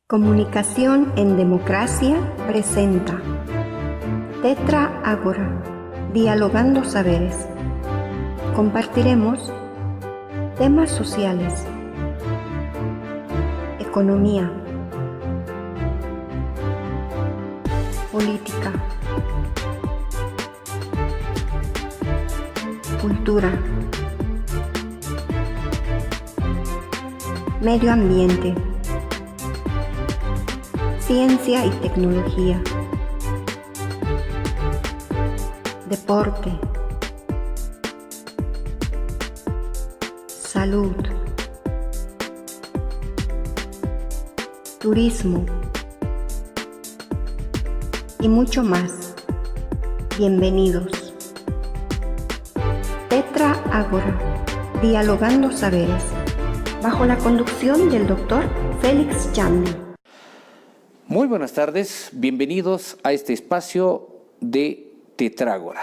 Comunicación en Democracia presenta Tetra Ágora, Dialogando Saberes. Compartiremos temas sociales, economía, política, cultura, medio ambiente, ciencia y tecnología, deporte, salud, turismo y mucho más. Bienvenidos. Tetra Ágora, Dialogando Saberes, bajo la conducción del Dr. Félix Chambi. Muy buenas tardes, bienvenidos a este espacio de Tetrágora.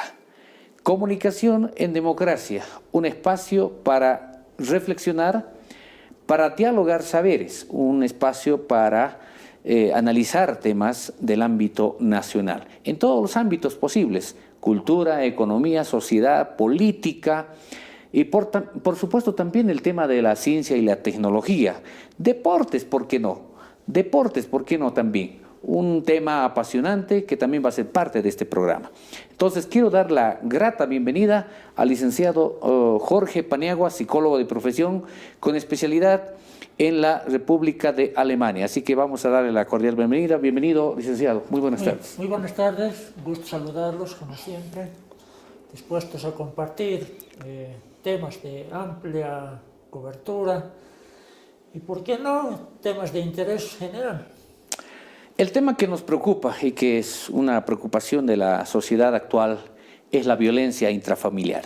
Comunicación en Democracia, un espacio para reflexionar, para dialogar saberes, un espacio para analizar temas del ámbito nacional, en todos los ámbitos posibles: cultura, economía, sociedad, política y por supuesto también el tema de la ciencia y la tecnología. Deportes, ¿por qué no? Deportes, ¿por qué no también? Un tema apasionante que también va a ser parte de este programa. Entonces, quiero dar la grata bienvenida al licenciado Jorge Paniagua, psicólogo de profesión con especialidad en la República de Alemania. Así que vamos a darle la cordial bienvenida. Bienvenido, licenciado. Muy buenas tardes. Muy buenas tardes. Gusto saludarlos, como siempre. Dispuestos a compartir temas de amplia cobertura y, ¿por qué no?, temas de interés general. El tema que nos preocupa y que es una preocupación de la sociedad actual es la violencia intrafamiliar.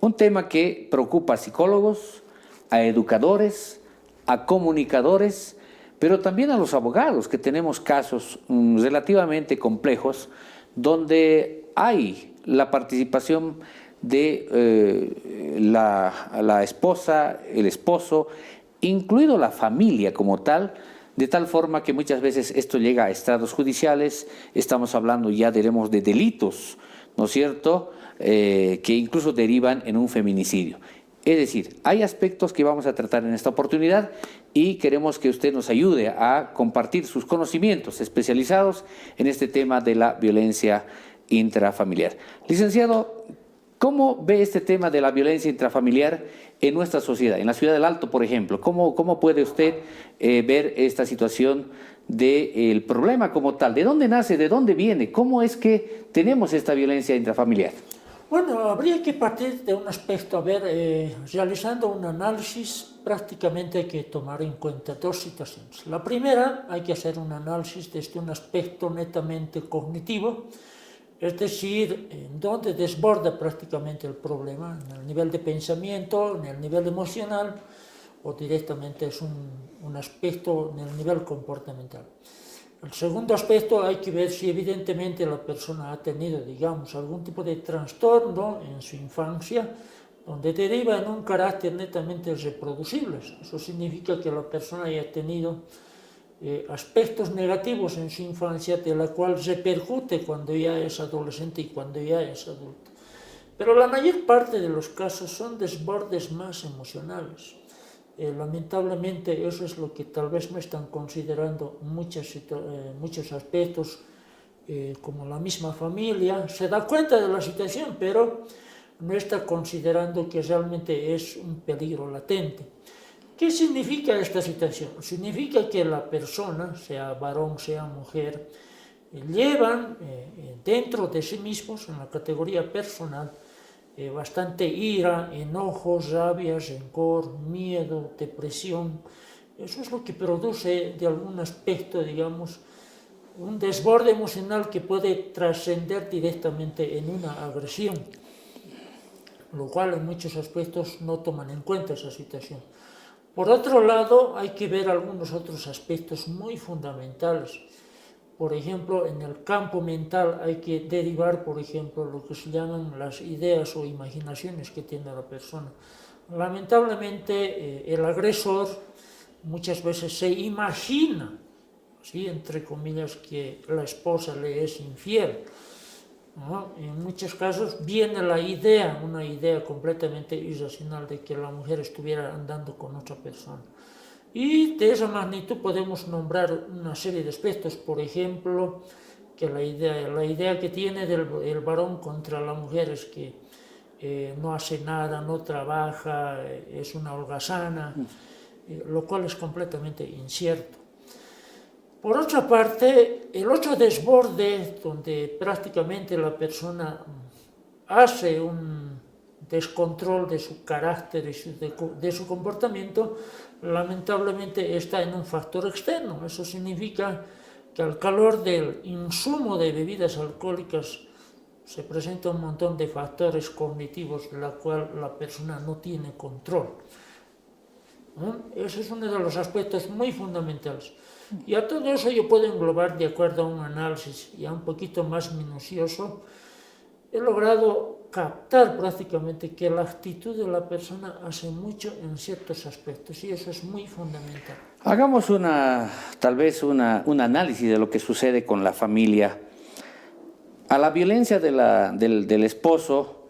Un tema que preocupa a psicólogos, a educadores, a comunicadores, pero también a los abogados, que tenemos casos relativamente complejos donde hay la participación de la esposa, el esposo, incluido la familia como tal, de tal forma que muchas veces esto llega a estrados judiciales. Estamos hablando ya, diremos, de delitos, ¿no es cierto?, que incluso derivan en un feminicidio. Es decir, hay aspectos que vamos a tratar en esta oportunidad y queremos que usted nos ayude a compartir sus conocimientos especializados en este tema de la violencia intrafamiliar. Licenciado, ¿cómo ve este tema de la violencia intrafamiliar en nuestra sociedad? En la ciudad del Alto, por ejemplo, ¿cómo puede usted ver esta situación del problema como tal? ¿De dónde nace? ¿De dónde viene? ¿Cómo es que tenemos esta violencia intrafamiliar? Bueno, habría que partir de un aspecto, realizando un análisis, prácticamente hay que tomar en cuenta dos situaciones. La primera, hay que hacer un análisis desde un aspecto netamente cognitivo, es decir, en donde desborda prácticamente el problema, en el nivel de pensamiento, en el nivel emocional, o directamente es un aspecto en el nivel comportamental. El segundo aspecto, hay que ver si evidentemente la persona ha tenido, digamos, algún tipo de trastorno en su infancia, donde deriva en un carácter netamente reproducible. Eso significa que la persona haya tenido aspectos negativos en su infancia, de la cual repercute cuando ya es adolescente y cuando ya es adulto. Pero la mayor parte de los casos son desbordes más emocionales. Lamentablemente eso es lo que tal vez no están considerando muchos aspectos, como la misma familia. Se da cuenta de la situación, pero no está considerando que realmente es un peligro latente. ¿Qué significa esta situación? Significa que la persona, sea varón, sea mujer, llevan dentro de sí mismos, en la categoría personal, bastante ira, enojo, rabia, rencor, miedo, depresión. Eso es lo que produce, de algún aspecto, digamos, un desborde emocional que puede trascender directamente en una agresión, lo cual en muchos aspectos no toman en cuenta esa situación. Por otro lado, hay que ver algunos otros aspectos muy fundamentales. Por ejemplo, en el campo mental hay que derivar, por ejemplo, lo que se llaman las ideas o imaginaciones que tiene la persona. Lamentablemente, el agresor muchas veces se imagina así entre comillas, que la esposa le es infiel, ¿no? En muchos casos viene la idea, una idea completamente irracional de que la mujer estuviera andando con otra persona. Y de esa magnitud podemos nombrar una serie de aspectos, por ejemplo, que la idea que tiene el varón contra la mujer es que no hace nada, no trabaja, es una holgazana, lo cual es completamente incierto. Por otra parte, el otro desborde, donde prácticamente la persona hace un descontrol de su carácter y de su comportamiento, lamentablemente está en un factor externo. Eso significa que al calor del insumo de bebidas alcohólicas se presenta un montón de factores cognitivos de la cual la persona no tiene control. Ese es uno de los aspectos muy fundamentales. Y a todo eso yo puedo englobar, de acuerdo a un análisis ya un poquito más minucioso, he logrado captar prácticamente que la actitud de la persona hace mucho en ciertos aspectos, y eso es muy fundamental. Hagamos tal vez un análisis de lo que sucede con la familia. A la violencia del esposo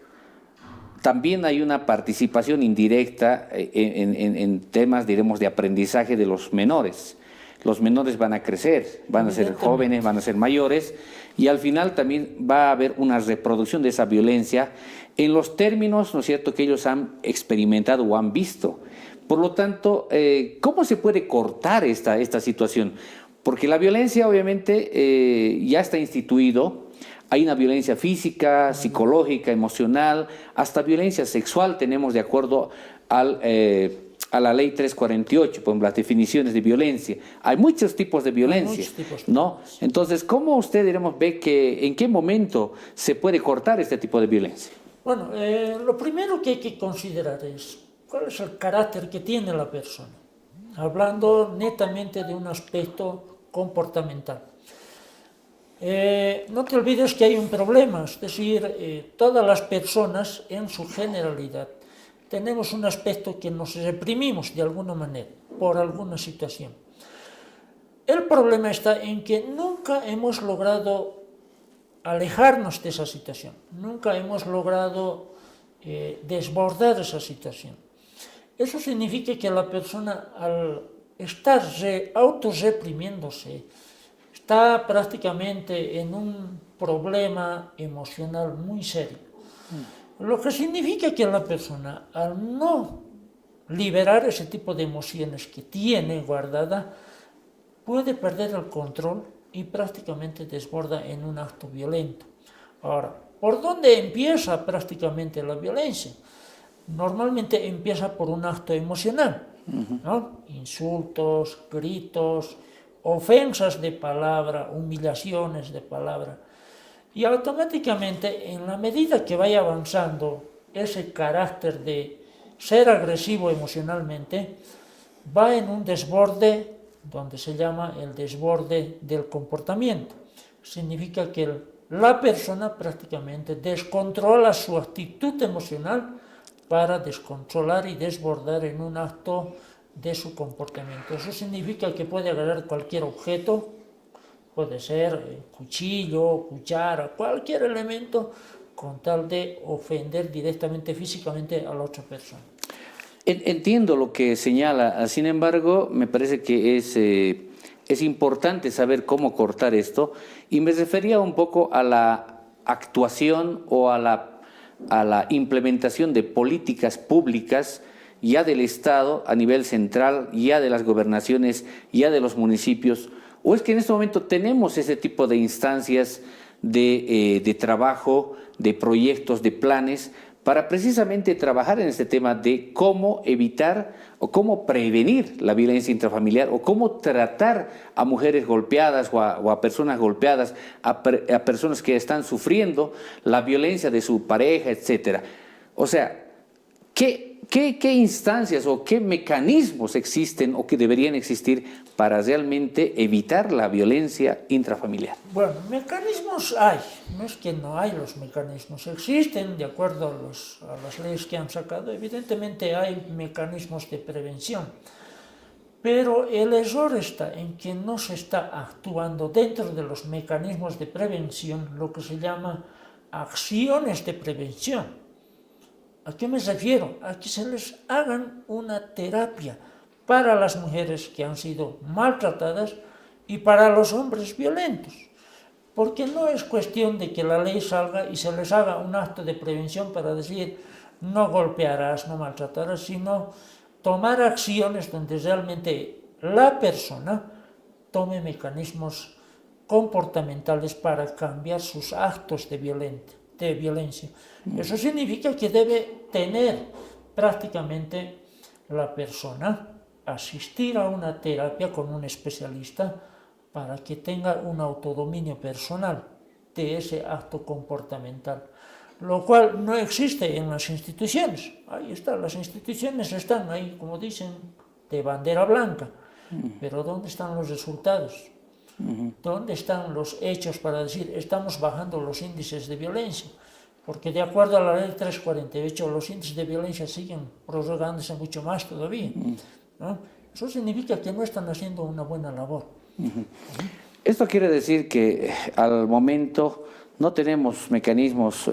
también hay una participación indirecta en temas, diremos, de aprendizaje de los menores. Los menores van a crecer, van a ser jóvenes, van a ser mayores, y al final también va a haber una reproducción de esa violencia en los términos, ¿no es cierto?, que ellos han experimentado o han visto. Por lo tanto, ¿cómo se puede cortar esta situación? Porque la violencia obviamente ya está instituido. Hay una violencia física, psicológica, emocional, hasta violencia sexual tenemos de acuerdo a la ley 348, por ejemplo, las definiciones de violencia. Hay muchos tipos de violencia, ¿no? Entonces, ¿cómo usted, diremos, ve que en qué momento se puede cortar este tipo de violencia? Bueno, lo primero que hay que considerar es cuál es el carácter que tiene la persona, hablando netamente de un aspecto comportamental. No te olvides que hay un problema, es decir, todas las personas en su generalidad tenemos un aspecto que nos reprimimos de alguna manera, por alguna situación. El problema está en que nunca hemos logrado alejarnos de esa situación, nunca hemos logrado desbordar esa situación. Eso significa que la persona, al estar autorreprimiéndose, está prácticamente en un problema emocional muy serio. Lo que significa que la persona, al no liberar ese tipo de emociones que tiene guardada, puede perder el control y prácticamente desborda en un acto violento. Ahora, ¿por dónde empieza prácticamente la violencia? Normalmente empieza por un acto emocional, ¿no? Insultos, gritos, ofensas de palabra, humillaciones de palabra. Y automáticamente, en la medida que vaya avanzando ese carácter de ser agresivo emocionalmente, va en un desborde donde se llama el desborde del comportamiento. Significa que la persona prácticamente descontrola su actitud emocional para descontrolar y desbordar en un acto de su comportamiento. Eso significa que puede agarrar cualquier objeto, puede ser cuchillo, cuchara, cualquier elemento, con tal de ofender directamente físicamente a la otra persona. Entiendo lo que señala, sin embargo, me parece que es importante saber cómo cortar esto, y me refería un poco a la actuación o a la implementación de políticas públicas ya del Estado a nivel central, ya de las gobernaciones, ya de los municipios. ¿O es que en este momento tenemos ese tipo de instancias de trabajo, de proyectos, de planes, para precisamente trabajar en este tema de cómo evitar o cómo prevenir la violencia intrafamiliar, o cómo tratar a mujeres golpeadas o a personas golpeadas, a personas que están sufriendo la violencia de su pareja, etcétera? O sea, ¿qué instancias o qué mecanismos existen o que deberían existir para realmente evitar la violencia intrafamiliar? Bueno, mecanismos hay, no es que no hay los mecanismos, existen de acuerdo a las leyes que han sacado, evidentemente hay mecanismos de prevención, pero el error está en que no se está actuando dentro de los mecanismos de prevención, lo que se llama acciones de prevención. ¿A qué me refiero? A que se les hagan una terapia para las mujeres que han sido maltratadas y para los hombres violentos. Porque no es cuestión de que la ley salga y se les haga un acto de prevención para decir no golpearás, no maltratarás, sino tomar acciones donde realmente la persona tome mecanismos comportamentales para cambiar sus actos de violencia. Eso significa que debe tener prácticamente la persona, asistir a una terapia con un especialista para que tenga un autodominio personal de ese acto comportamental, lo cual no existe en las instituciones. Ahí está, las instituciones están ahí, como dicen, de bandera blanca, pero ¿dónde están los resultados? ¿Dónde están los hechos para decir estamos bajando los índices de violencia? Porque de acuerdo a la ley 348 los índices de violencia siguen prorrogándose mucho más todavía, ¿no? Eso significa que no están haciendo una buena labor. Esto quiere decir que al momento no tenemos mecanismos,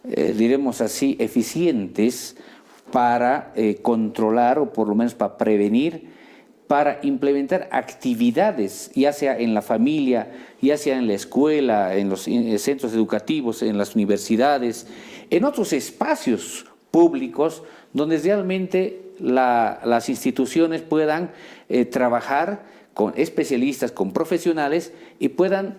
diremos así, eficientes para controlar o por lo menos para prevenir, para implementar actividades, ya sea en la familia, ya sea en la escuela, en los centros educativos, en las universidades, en otros espacios públicos donde realmente las instituciones puedan trabajar con especialistas, con profesionales y puedan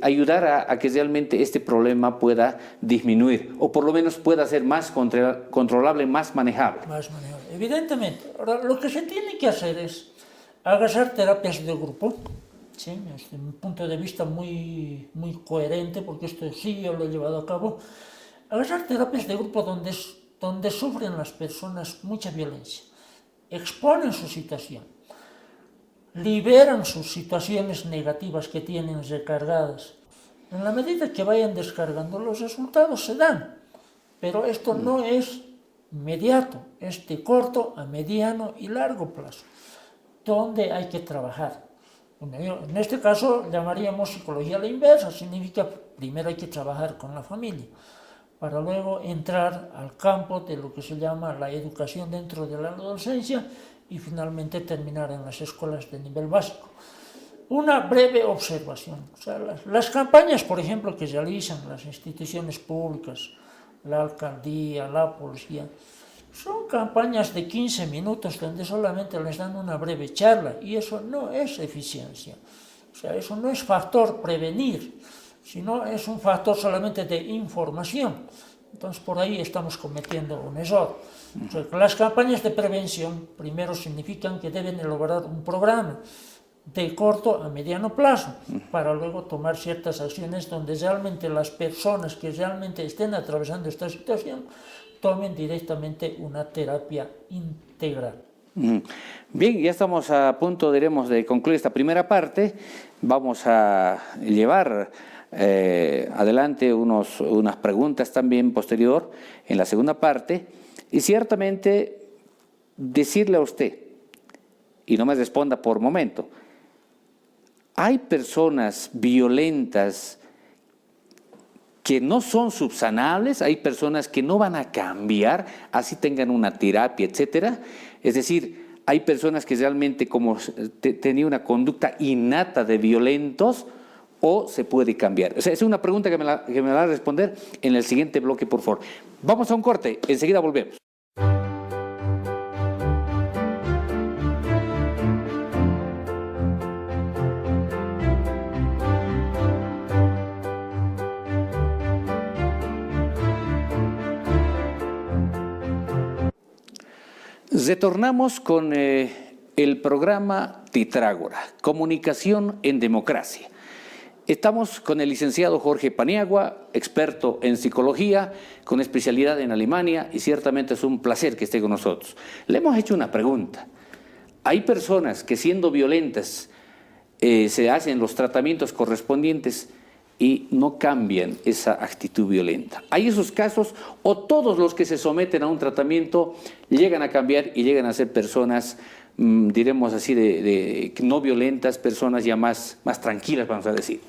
ayudar a que realmente este problema pueda disminuir o por lo menos pueda ser más controlable, más manejable. Más manejable, evidentemente. Ahora, lo que se tiene que hacer es hacer terapias de grupo, ¿sí? Desde un punto de vista muy coherente, porque esto sí yo lo he llevado a cabo, hacer terapias de grupo donde sufren las personas mucha violencia, exponen su situación, liberan sus situaciones negativas que tienen recargadas. En la medida que vayan descargando, los resultados se dan, pero esto no es inmediato, es de corto a mediano y largo plazo, donde hay que trabajar. Bueno, en este caso llamaríamos psicología a la inversa, significa primero hay que trabajar con la familia, para luego entrar al campo de lo que se llama la educación dentro de la adolescencia y finalmente terminar en las escuelas de nivel básico. Una breve observación. O sea, las campañas, por ejemplo, que realizan las instituciones públicas, la alcaldía, la policía, son campañas de 15 minutos donde solamente les dan una breve charla y eso no es eficiencia. O sea, eso no es factor prevenir, sino es un factor solamente de información. Entonces, por ahí estamos cometiendo un error. O sea, que las campañas de prevención primero significan que deben elaborar un programa de corto a mediano plazo para luego tomar ciertas acciones donde realmente las personas que realmente estén atravesando esta situación tomen directamente una terapia integral. Bien, ya estamos a punto, diremos, de concluir esta primera parte. Vamos a llevar adelante unas preguntas también posterior en la segunda parte y ciertamente decirle a usted, y no me responda por momento, hay personas violentas que no son subsanables, hay personas que no van a cambiar, así tengan una terapia, etcétera. Es decir, hay personas que realmente como tenían una conducta innata de violentos, o se puede cambiar. O sea, es una pregunta que me la va a responder en el siguiente bloque, por favor. Vamos a un corte, enseguida volvemos. Retornamos con el programa Tetrágora, Comunicación en Democracia. Estamos con el licenciado Jorge Paniagua, experto en psicología, con especialidad en Alemania, y ciertamente es un placer que esté con nosotros. Le hemos hecho una pregunta. Hay personas que siendo violentas se hacen los tratamientos correspondientes y no cambian esa actitud violenta. ¿Hay esos casos o todos los que se someten a un tratamiento llegan a cambiar y llegan a ser personas diremos así, de no violentas, personas ya más tranquilas, vamos a decir?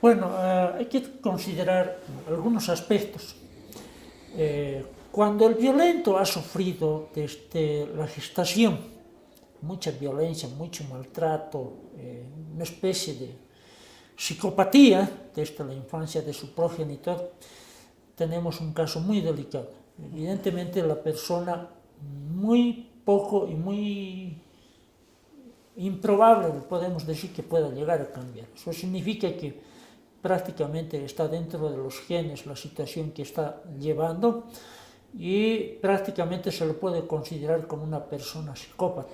Bueno, hay que considerar algunos aspectos. Cuando el violento ha sufrido desde la gestación mucha violencia, mucho maltrato, una especie de psicopatía desde la infancia de su progenitor, tenemos un caso muy delicado. Evidentemente la persona muy poco y muy improbable, podemos decir, que pueda llegar a cambiar. Eso significa que prácticamente está dentro de los genes la situación que está llevando y prácticamente se lo puede considerar como una persona psicópata.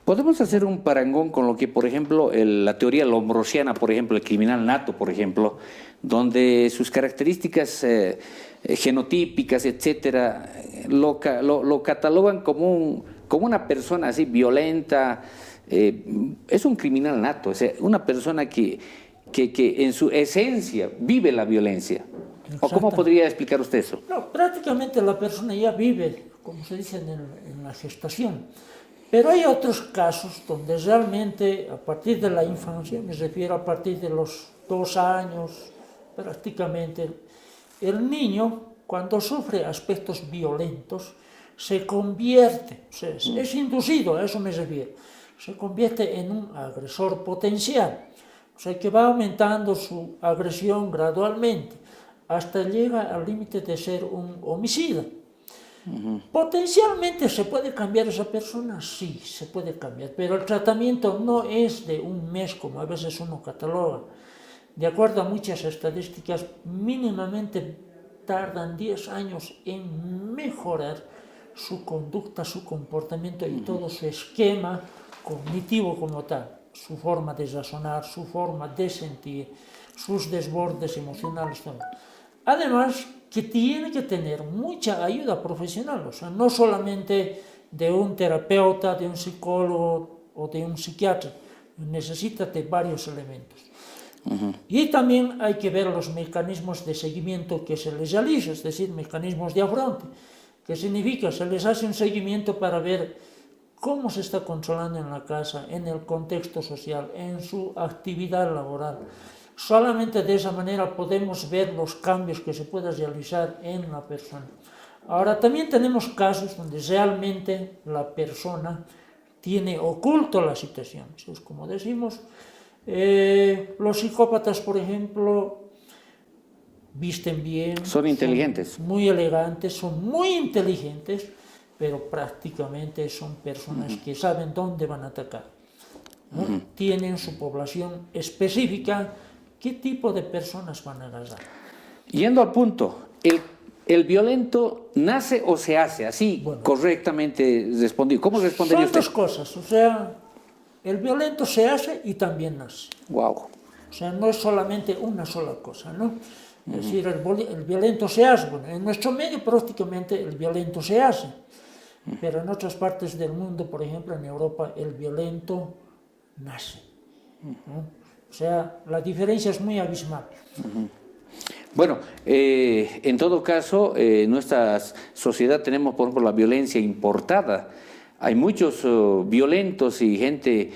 ¿Podemos hacer un parangón con lo que, por ejemplo, la teoría lombrosiana, por ejemplo, el criminal nato, por ejemplo, donde sus características genotípicas, etcétera, lo catalogan como una persona así violenta? Es un criminal nato, o sea, una persona que en su esencia vive la violencia. ¿O cómo podría explicar usted eso? No, prácticamente la persona ya vive, como se dice, en la gestación. Pero hay otros casos donde realmente a partir de la infancia, me refiero a partir de los 2 años, prácticamente el niño, cuando sufre aspectos violentos, se convierte, o sea, es inducido, a eso me refiero, se convierte en un agresor potencial. O sea, que va aumentando su agresión gradualmente, hasta llega al límite de ser un homicida. ¿Potencialmente se puede cambiar esa persona? Sí, se puede cambiar, pero el tratamiento no es de un mes, como a veces uno cataloga. De acuerdo a muchas estadísticas, mínimamente tardan 10 años en mejorar su conducta, su comportamiento y todo su esquema cognitivo como tal, su forma de razonar, su forma de sentir, sus desbordes emocionales, todo. Además, que tiene que tener mucha ayuda profesional, o sea, no solamente de un terapeuta, de un psicólogo o de un psiquiatra, necesita de varios elementos. Y también hay que ver los mecanismos de seguimiento que se les realiza, es decir, mecanismos de afronte, que significa se les hace un seguimiento para ver cómo se está controlando en la casa, en el contexto social, en su actividad laboral. Solamente de esa manera podemos ver los cambios que se pueden realizar en la persona. Ahora, también tenemos casos donde realmente la persona tiene oculto la situación. Es como decimos, los psicópatas, por ejemplo, visten bien. Son inteligentes. Son muy elegantes, son muy inteligentes, pero prácticamente son personas que saben dónde van a atacar, ¿no? Tienen su población específica, qué tipo de personas van a agarrar. Yendo al punto, ¿el violento nace o se hace? Así, bueno, correctamente respondido. ¿Cómo respondería usted? Son 2 cosas, o sea, el violento se hace y también nace. Wow. O sea, no es solamente una sola cosa, ¿no? Es decir, el violento se hace. Bueno, en nuestro medio prácticamente el violento se hace. Pero en otras partes del mundo, por ejemplo en Europa, el violento nace, ¿no? O sea, la diferencia es muy abismal. Bueno, en todo caso, en nuestra sociedad tenemos, por ejemplo, la violencia importada. Hay muchos violentos y gente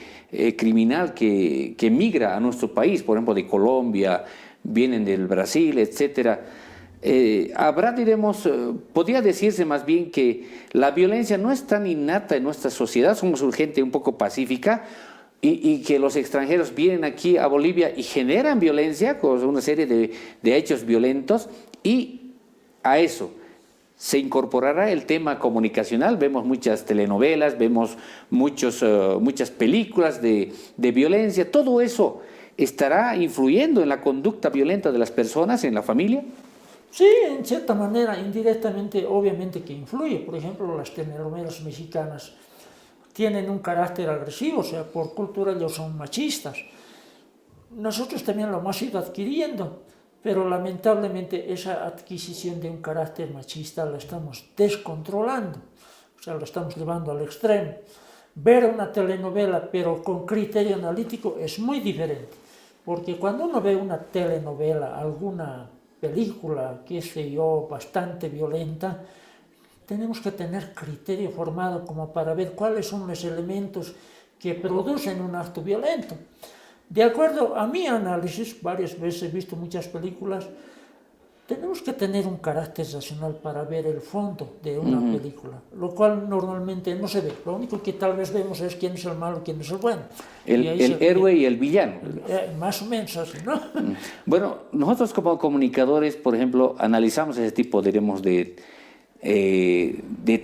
criminal que migra a nuestro país, por ejemplo, de Colombia, vienen del Brasil, etcétera. Habrá, diremos, podría decirse más bien que la violencia no es tan innata en nuestra sociedad, somos gente un poco pacífica, y que los extranjeros vienen aquí a Bolivia y generan violencia con una serie de hechos violentos, y a eso se incorporará el tema comunicacional. Vemos muchas telenovelas, vemos muchas películas de violencia. ¿Todo eso estará influyendo en la conducta violenta de las personas en la familia? Sí, en cierta manera, indirectamente, obviamente que influye. Por ejemplo, las telenovelas mexicanas tienen un carácter agresivo, o sea, por cultura ellos son machistas. Nosotros también lo hemos ido adquiriendo, pero lamentablemente esa adquisición de un carácter machista la estamos descontrolando, o sea, lo estamos llevando al extremo. Ver una telenovela, pero con criterio analítico, es muy diferente, porque cuando uno ve una telenovela, alguna película, qué sé yo, bastante violenta, tenemos que tener criterio formado como para ver cuáles son los elementos que producen un acto violento. De acuerdo a mi análisis, varias veces he visto muchas películas, tenemos que tener un carácter racional para ver el fondo de una película, lo cual normalmente no se ve. Lo único que tal vez vemos es quién es el malo y quién es el bueno. El héroe y el villano. Más o menos así, ¿no? Bueno, nosotros como comunicadores, por ejemplo, analizamos ese tipo, diremos, de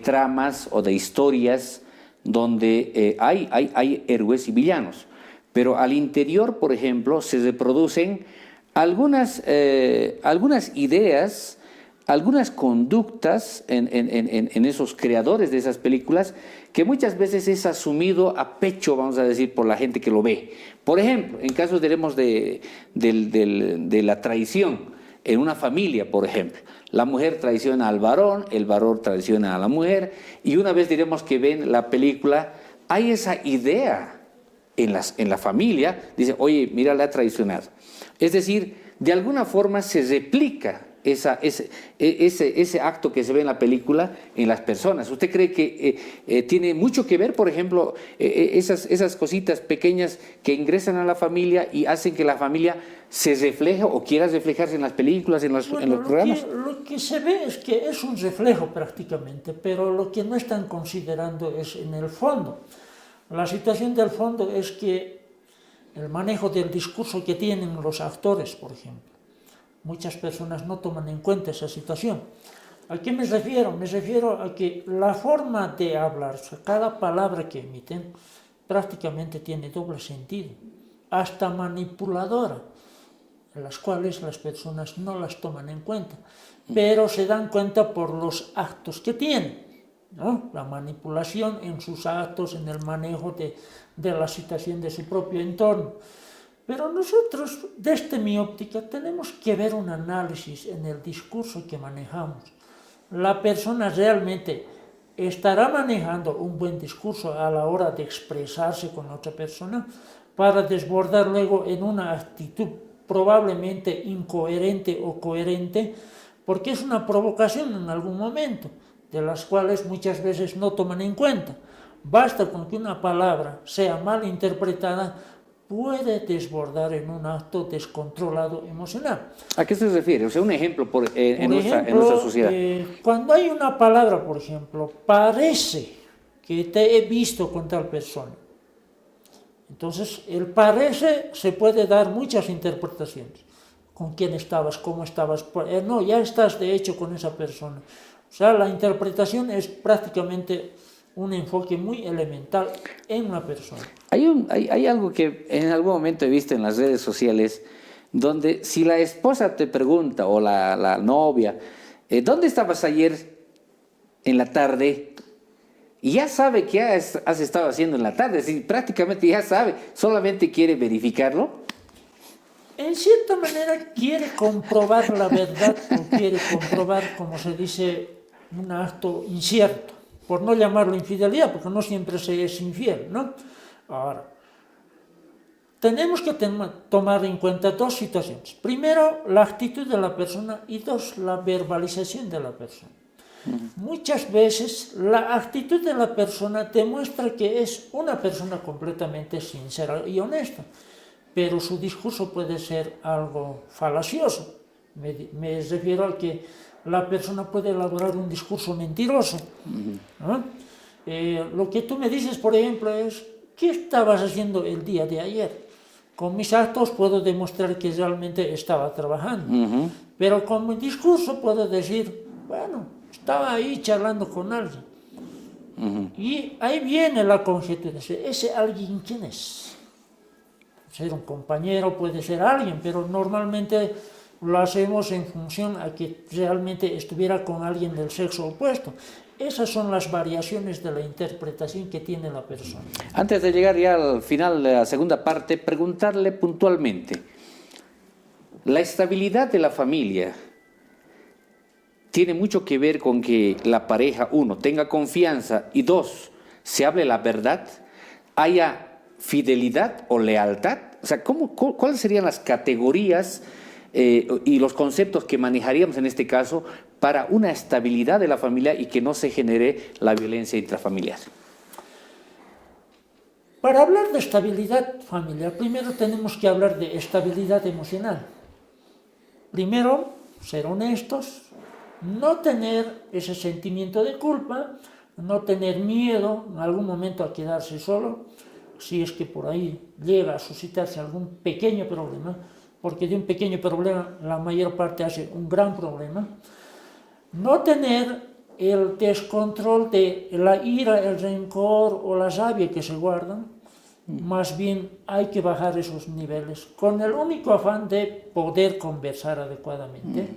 tramas o de historias donde hay héroes y villanos. Pero al interior, por ejemplo, se reproducen algunas ideas, algunas conductas en esos creadores de esas películas que muchas veces es asumido a pecho, vamos a decir, por la gente que lo ve. Por ejemplo, en casos, diremos, de la traición en una familia, por ejemplo. La mujer traiciona al varón, el varón traiciona a la mujer, y una vez diremos que ven la película, hay esa idea en la familia, dice, oye, mira, la ha traicionado. Es decir, de alguna forma se replica ese acto que se ve en la película en las personas. ¿Usted cree que tiene mucho que ver, por ejemplo, esas cositas pequeñas que ingresan a la familia y hacen que la familia se refleje o quiera reflejarse en las películas, en los programas? Lo que se ve es que es un reflejo prácticamente, pero lo que no están considerando es en el fondo. La situación del fondo es que el manejo del discurso que tienen los actores, por ejemplo. Muchas personas no toman en cuenta esa situación. ¿A qué me refiero? Me refiero a que la forma de hablar, cada palabra que emiten, prácticamente tiene doble sentido, hasta manipuladora, en las cuales las personas no las toman en cuenta, pero se dan cuenta por los actos que tienen, ¿no? La manipulación en sus actos, en el manejo de la situación de su propio entorno. Pero nosotros, desde mi óptica, tenemos que ver un análisis en el discurso que manejamos. La persona realmente estará manejando un buen discurso a la hora de expresarse con otra persona para desbordar luego en una actitud probablemente incoherente o coherente, porque es una provocación en algún momento, de las cuales muchas veces no toman en cuenta. Basta con que una palabra sea mal interpretada, puede desbordar en un acto descontrolado emocional. ¿A qué se refiere? O sea, un ejemplo en nuestra sociedad. Cuando hay una palabra, por ejemplo, parece que te he visto con tal persona. Entonces, el parece se puede dar muchas interpretaciones. ¿Con quién estabas? ¿Cómo estabas? No, ya estás de hecho con esa persona. O sea, la interpretación es prácticamente un enfoque muy elemental en una persona. Hay algo que en algún momento he visto en las redes sociales, donde si la esposa te pregunta, o la novia, ¿dónde estabas ayer en la tarde? Y ya sabe qué has estado haciendo en la tarde, es decir, prácticamente ya sabe, solamente quiere verificarlo. En cierta manera quiere comprobar la verdad, o quiere comprobar, como se dice, un acto incierto, por no llamarlo infidelidad, porque no siempre se es infiel, ¿no? Ahora, tenemos que tomar en cuenta dos situaciones. Primero, la actitud de la persona, y dos, la verbalización de la persona. Muchas veces la actitud de la persona demuestra que es una persona completamente sincera y honesta, pero su discurso puede ser algo falacioso. Me refiero a que la persona puede elaborar un discurso mentiroso. ¿No? Lo que tú me dices, por ejemplo, es ¿qué estabas haciendo el día de ayer? Con mis actos puedo demostrar que realmente estaba trabajando, pero con mi discurso puedo decir, bueno, estaba ahí charlando con alguien. Y ahí viene la conjetura, ¿ese alguien quién es? Puede ser un compañero, puede ser alguien, pero normalmente lo hacemos en función a que realmente estuviera con alguien del sexo opuesto. Esas son las variaciones de la interpretación que tiene la persona. Antes de llegar ya al final de la segunda parte, preguntarle puntualmente, ¿la estabilidad de la familia tiene mucho que ver con que la pareja, uno, tenga confianza y dos, se hable la verdad, haya fidelidad o lealtad? O sea, ¿cuáles serían las categorías y los conceptos que manejaríamos en este caso para una estabilidad de la familia y que no se genere la violencia intrafamiliar. Para hablar de estabilidad familiar, primero tenemos que hablar de estabilidad emocional. Primero, ser honestos, no tener ese sentimiento de culpa, no tener miedo en algún momento a quedarse solo, si es que por ahí llega a suscitarse algún pequeño problema, porque de un pequeño problema la mayor parte hace un gran problema. No tener el descontrol de la ira, el rencor o la rabia que se guardan, más bien hay que bajar esos niveles con el único afán de poder conversar adecuadamente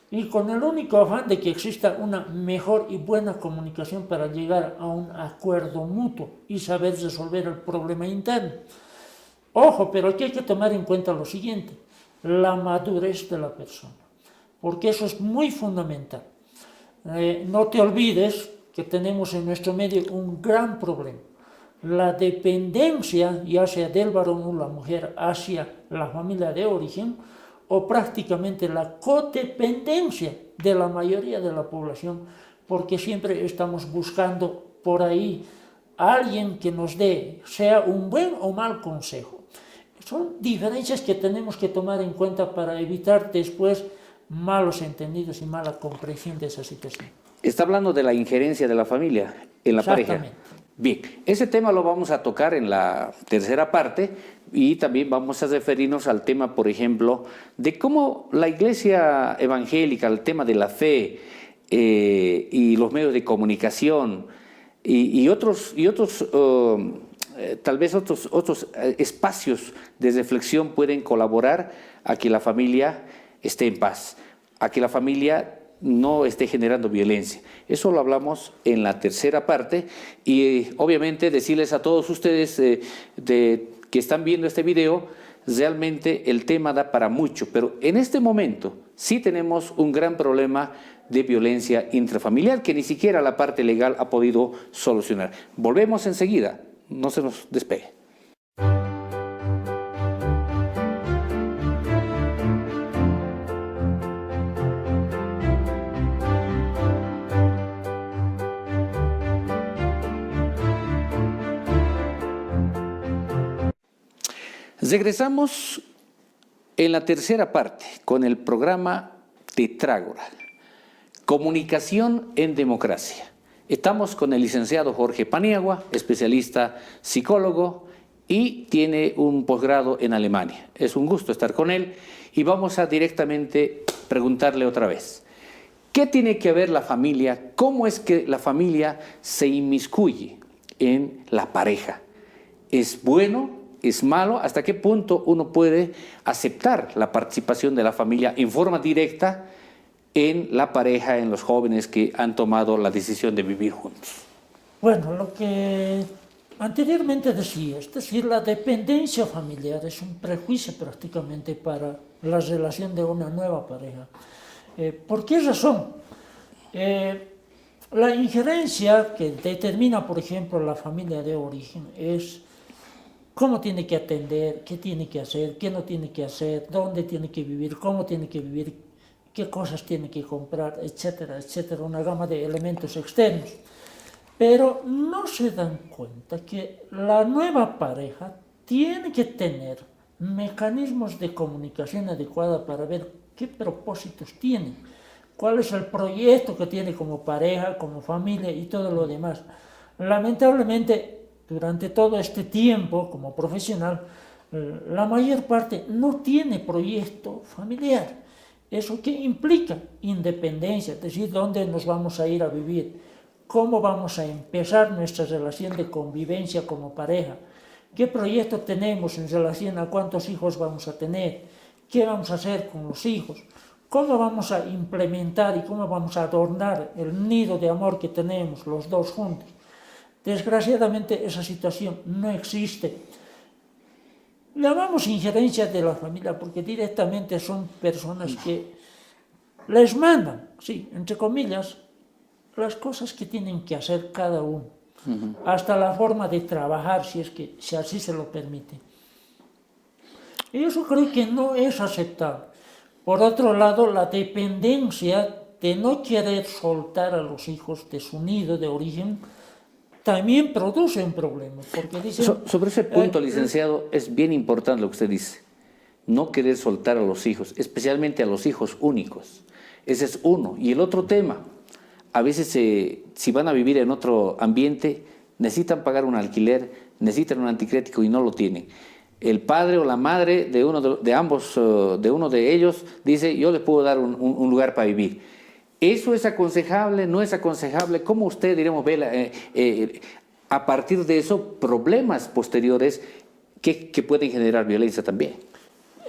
y con el único afán de que exista una mejor y buena comunicación para llegar a un acuerdo mutuo y saber resolver el problema interno. Ojo, pero aquí hay que tomar en cuenta lo siguiente, la madurez de la persona, porque eso es muy fundamental. No te olvides que tenemos en nuestro medio un gran problema. La dependencia, ya sea del varón o la mujer, hacia la familia de origen, o prácticamente la codependencia de la mayoría de la población, porque siempre estamos buscando por ahí a alguien que nos dé, sea un buen o mal consejo. Son diferencias que tenemos que tomar en cuenta para evitar después malos entendidos y mala comprensión de esa situación. Está hablando de la injerencia de la familia en la pareja. Bien, ese tema lo vamos a tocar en la tercera parte y también vamos a referirnos al tema, por ejemplo, de cómo la iglesia evangélica, el tema de la fe y los medios de comunicación y otros tal vez otros espacios de reflexión pueden colaborar a que la familia esté en paz, a que la familia no esté generando violencia. Eso lo hablamos en la tercera parte y obviamente decirles a todos ustedes que están viendo este video, realmente el tema da para mucho, pero en este momento sí tenemos un gran problema de violencia intrafamiliar que ni siquiera la parte legal ha podido solucionar. Volvemos enseguida, no se nos despegue. Regresamos en la tercera parte con el programa Tetrágora, Comunicación en Democracia. Estamos con el licenciado Jorge Paniagua, especialista psicólogo y tiene un posgrado en Alemania. Es un gusto estar con él y vamos a directamente preguntarle otra vez. ¿Qué tiene que ver la familia? ¿Cómo es que la familia se inmiscuye en la pareja? ¿Es bueno? ¿Es malo? ¿Hasta qué punto uno puede aceptar la participación de la familia en forma directa en la pareja, en los jóvenes que han tomado la decisión de vivir juntos? Bueno, lo que anteriormente decía, es decir, la dependencia familiar es un prejuicio prácticamente para la relación de una nueva pareja. ¿Por qué razón? La injerencia que determina, por ejemplo, la familia de origen es cómo tiene que atender, qué tiene que hacer, qué no tiene que hacer, dónde tiene que vivir, cómo tiene que vivir, qué cosas tiene que comprar, etcétera, etcétera, una gama de elementos externos. Pero no se dan cuenta que la nueva pareja tiene que tener mecanismos de comunicación adecuada para ver qué propósitos tiene, cuál es el proyecto que tiene como pareja, como familia y todo lo demás. Lamentablemente, durante todo este tiempo como profesional, la mayor parte no tiene proyecto familiar. ¿Eso qué implica? Independencia, es decir, dónde nos vamos a ir a vivir, cómo vamos a empezar nuestra relación de convivencia como pareja, qué proyecto tenemos en relación a cuántos hijos vamos a tener, qué vamos a hacer con los hijos, cómo vamos a implementar y cómo vamos a adornar el nido de amor que tenemos los dos juntos. Desgraciadamente esa situación no existe. Llamamos injerencia de la familia porque directamente son personas que les mandan, sí, entre comillas, las cosas que tienen que hacer cada uno, hasta la forma de trabajar, si así se lo permite. Y eso creo que no es aceptable. Por otro lado, la dependencia de no querer soltar a los hijos de su nido de origen también produce un problema, porque dicen... Sobre ese punto, licenciado, es bien importante lo que usted dice. No querer soltar a los hijos, especialmente a los hijos únicos. Ese es uno. Y el otro tema, a veces si van a vivir en otro ambiente, necesitan pagar un alquiler, necesitan un anticrético y no lo tienen. El padre o la madre de uno de ellos dice, yo les puedo dar un lugar para vivir. ¿Eso es aconsejable? ¿No es aconsejable? ¿Cómo usted, diremos, ve a partir de eso problemas posteriores que pueden generar violencia también?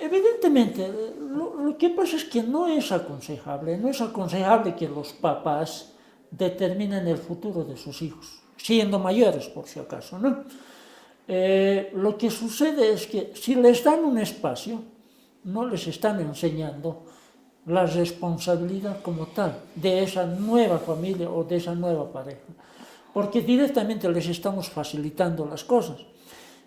Evidentemente, lo que pasa es que no es aconsejable que los papás determinen el futuro de sus hijos, siendo mayores por si acaso, ¿no? Lo que sucede es que si les dan un espacio, no les están enseñando la responsabilidad como tal de esa nueva familia o de esa nueva pareja, porque directamente les estamos facilitando las cosas.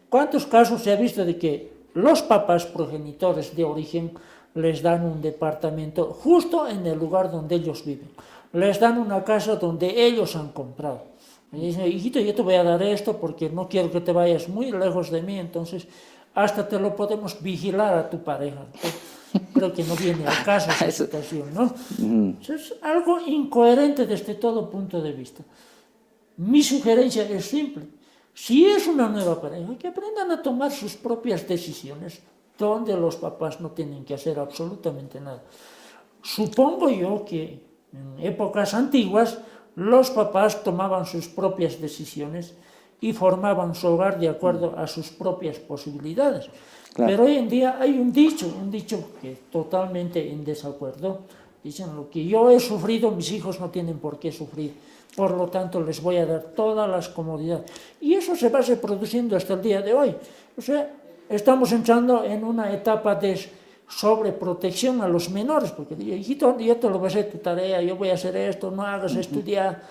¿Cuántos casos se ha visto de que los papás progenitores de origen les dan un departamento justo en el lugar donde ellos viven? Les dan una casa donde ellos han comprado. Me dicen, hijito, yo te voy a dar esto porque no quiero que te vayas muy lejos de mí, entonces hasta te lo podemos vigilar a tu pareja. Creo que no viene al caso esa situación, ¿no? Es algo incoherente desde todo punto de vista. Mi sugerencia es simple. Si es una nueva pareja, que aprendan a tomar sus propias decisiones, donde los papás no tienen que hacer absolutamente nada. Supongo yo que en épocas antiguas los papás tomaban sus propias decisiones y formaban su hogar de acuerdo a sus propias posibilidades. Claro. Pero hoy en día hay un dicho que es totalmente en desacuerdo. Dicen, lo que yo he sufrido, mis hijos no tienen por qué sufrir. Por lo tanto, les voy a dar todas las comodidades. Y eso se va reproduciendo hasta el día de hoy. O sea, estamos entrando en una etapa de sobreprotección a los menores, porque hijito, yo te lo voy a hacer tu tarea, yo voy a hacer esto, no hagas estudiar.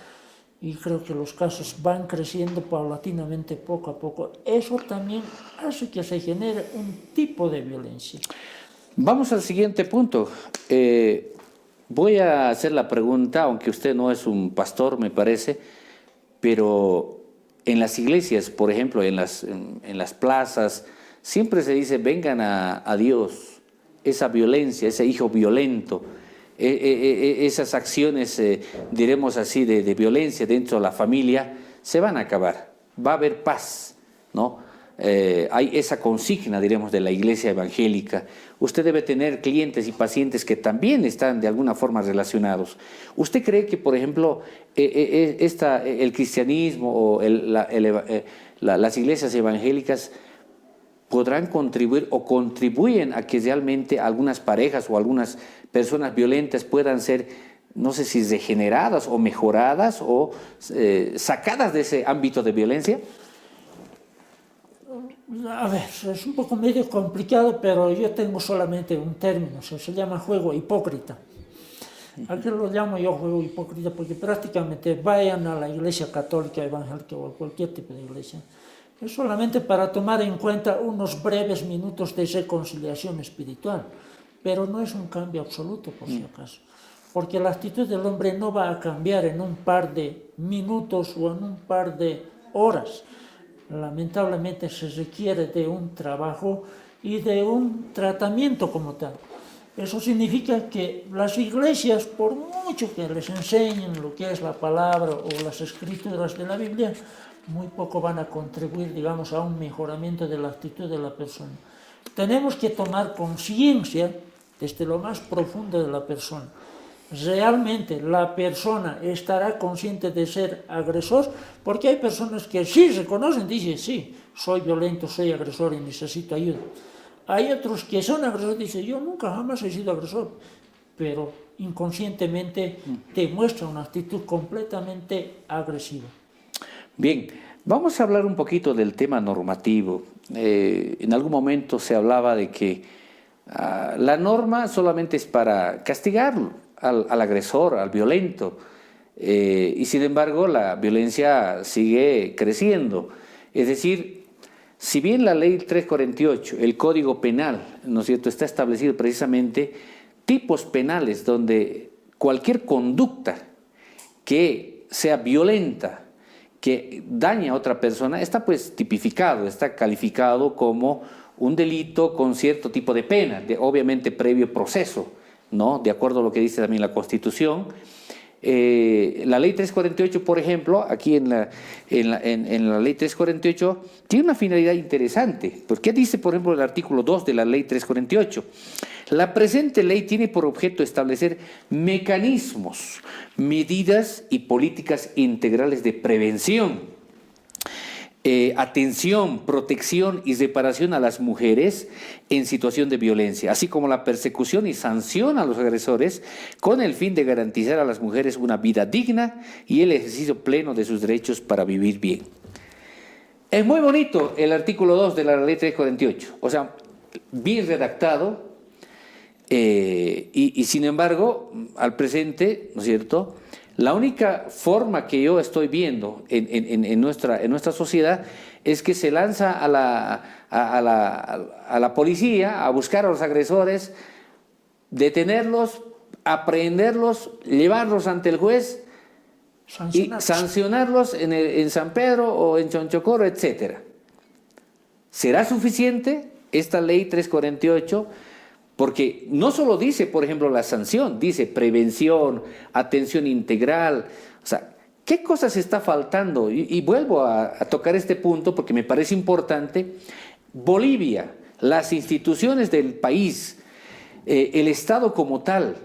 Y creo que los casos van creciendo paulatinamente poco a poco. Eso también hace que se genere un tipo de violencia. Vamos al siguiente punto. Voy a hacer la pregunta, aunque usted no es un pastor, me parece, pero en las iglesias, por ejemplo, en las plazas, siempre se dice, vengan a Dios. Esa violencia, ese hijo violento, esas acciones, diremos así, de violencia dentro de la familia, se van a acabar, va a haber paz, ¿no? Hay esa consigna, diremos, de la iglesia evangélica. Usted debe tener clientes y pacientes que también están de alguna forma relacionados. ¿Usted cree que, por ejemplo, el cristianismo o las iglesias evangélicas podrán contribuir o contribuyen a que realmente algunas parejas o algunas personas violentas puedan ser, no sé si regeneradas o mejoradas o sacadas de ese ámbito de violencia? A ver, es un poco medio complicado, pero yo tengo solamente un término, se llama juego hipócrita. Aquí lo llamo yo juego hipócrita porque prácticamente vayan a la iglesia católica, evangélica o cualquier tipo de iglesia, es solamente para tomar en cuenta unos breves minutos de reconciliación espiritual, pero no es un cambio absoluto, por si acaso, porque la actitud del hombre no va a cambiar en un par de minutos o en un par de horas. Lamentablemente se requiere de un trabajo y de un tratamiento como tal. Eso significa que las iglesias, por mucho que les enseñen lo que es la palabra o las escrituras de la Biblia, muy poco van a contribuir, digamos, a un mejoramiento de la actitud de la persona. Tenemos que tomar conciencia desde lo más profundo de la persona. ¿Realmente la persona estará consciente de ser agresor? Porque hay personas que sí reconocen, dicen, sí, soy violento, soy agresor y necesito ayuda. Hay otros que son agresores y dicen, yo nunca jamás he sido agresor, pero inconscientemente demuestra una actitud completamente agresiva. Bien, vamos a hablar un poquito del tema normativo. En algún momento se hablaba de que la norma solamente es para castigarlo al agresor, al violento, y sin embargo la violencia sigue creciendo. Es decir, si bien la ley 348, el Código Penal, ¿no es cierto?, está establecido precisamente tipos penales donde cualquier conducta que sea violenta, que daña a otra persona, está pues tipificado, está calificado como un delito con cierto tipo de pena, obviamente previo proceso, ¿no? De acuerdo a lo que dice también la Constitución. La ley 348, por ejemplo, aquí en la ley 348, tiene una finalidad interesante. ¿Qué dice, por ejemplo, el artículo 2 de la ley 348? La presente ley tiene por objeto establecer mecanismos, medidas y políticas integrales de prevención, atención, protección y reparación a las mujeres en situación de violencia, así como la persecución y sanción a los agresores, con el fin de garantizar a las mujeres una vida digna y el ejercicio pleno de sus derechos para vivir bien. Es muy bonito el artículo 2 de la ley 348, o sea, bien redactado, y sin embargo, al presente, ¿no es cierto?, la única forma que yo estoy viendo en nuestra sociedad es que se lanza a la policía a buscar a los agresores, detenerlos, aprehenderlos, llevarlos ante el juez y sancionarlos en San Pedro o en Chonchocoro, etc. ¿Será suficiente esta ley 348? Porque no solo dice, por ejemplo, la sanción, dice prevención, atención integral. O sea, ¿qué cosas está faltando? Y vuelvo a tocar este punto porque me parece importante. Bolivia, las instituciones del país, el Estado como tal,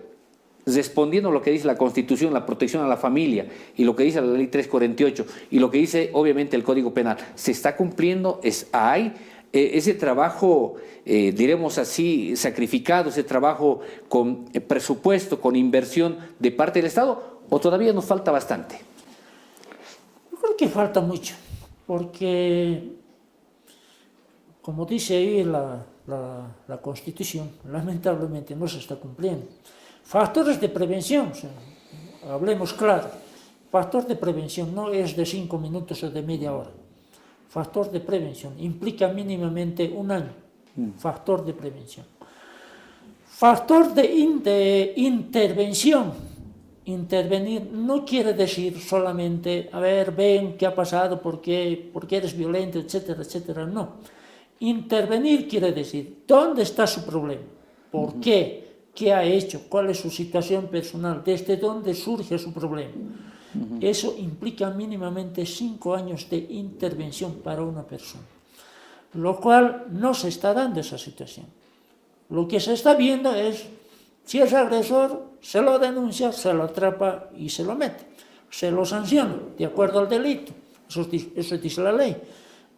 respondiendo a lo que dice la Constitución, la protección a la familia, y lo que dice la ley 348, y lo que dice obviamente el Código Penal, se está cumpliendo, hay ese trabajo, diremos así, sacrificado, ese trabajo con presupuesto, con inversión de parte del Estado, o todavía nos falta bastante? Yo creo que falta mucho, porque, como dice ahí la Constitución, lamentablemente no se está cumpliendo. Factores de prevención, o sea, hablemos claro, factor de prevención no es de 5 minutos o de media hora. Factor de prevención implica mínimamente un año. Factor de prevención. Factor de intervención. Intervenir no quiere decir solamente, a ver, ven, ¿qué ha pasado? ¿Por qué eres violento? Etcétera, etcétera. No. Intervenir quiere decir, ¿dónde está su problema? ¿Por qué? ¿Qué ha hecho? ¿Cuál es su situación personal? ¿Desde dónde surge su problema? Eso implica mínimamente 5 años de intervención para una persona, lo cual no se está dando esa situación. Lo que se está viendo es, si es agresor, se lo denuncia, se lo atrapa y se lo mete, se lo sanciona de acuerdo al delito, eso dice la ley.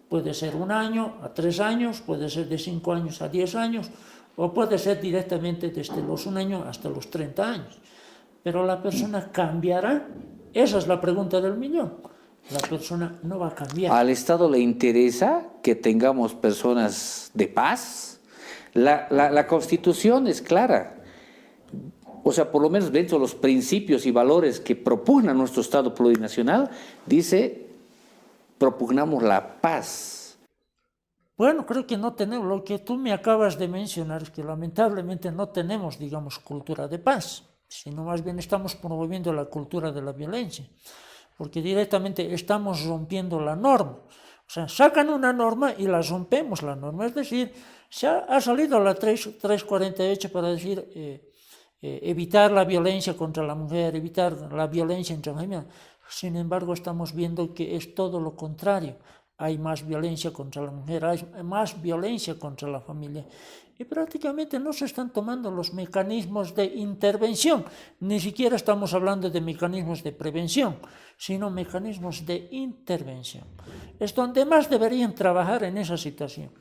Puede ser 1 año a 3 años, puede ser de 5 años a 10 años, o puede ser directamente desde los 1 año hasta los 30 años. Pero la persona cambiará. Esa es la pregunta del millón. La persona no va a cambiar. ¿Al Estado le interesa que tengamos personas de paz? La Constitución es clara. O sea, por lo menos dentro de los principios y valores que propugna nuestro Estado plurinacional, dice, propugnamos la paz. Bueno, creo que no tenemos, lo que tú me acabas de mencionar es que lamentablemente no tenemos, digamos, cultura de paz, sino más bien estamos promoviendo la cultura de la violencia, porque directamente estamos rompiendo la norma. O sea, sacan una norma y la rompemos la norma, es decir, ha salido la 348 para decir evitar la violencia contra la mujer, evitar la violencia entre las familias. Sin embargo, estamos viendo que es todo lo contrario. Hay más violencia contra la mujer, hay más violencia contra la familia. Y prácticamente no se están tomando los mecanismos de intervención. Ni siquiera estamos hablando de mecanismos de prevención, sino mecanismos de intervención. Es donde más deberían trabajar en esa situación.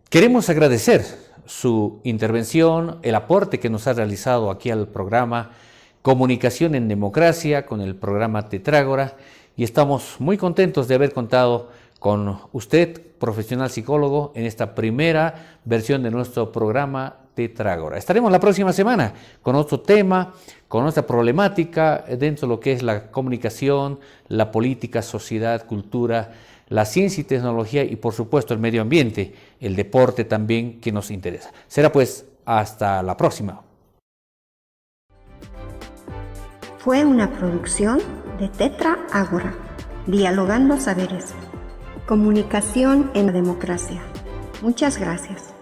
Queremos agradecer su intervención, el aporte que nos ha realizado aquí al programa Comunicación en Democracia con el programa Tetrágora, y estamos muy contentos de haber contado con usted, profesional psicólogo, en esta primera versión de nuestro programa Tetrágora. Estaremos la próxima semana con otro tema, con nuestra problemática dentro de lo que es la comunicación, la política, sociedad, cultura, la ciencia y tecnología y por supuesto el medio ambiente, el deporte también que nos interesa. Será pues Hasta la próxima. Fue una producción de Tetra Ágora, Dialogando Saberes. Comunicación en la democracia. Muchas gracias.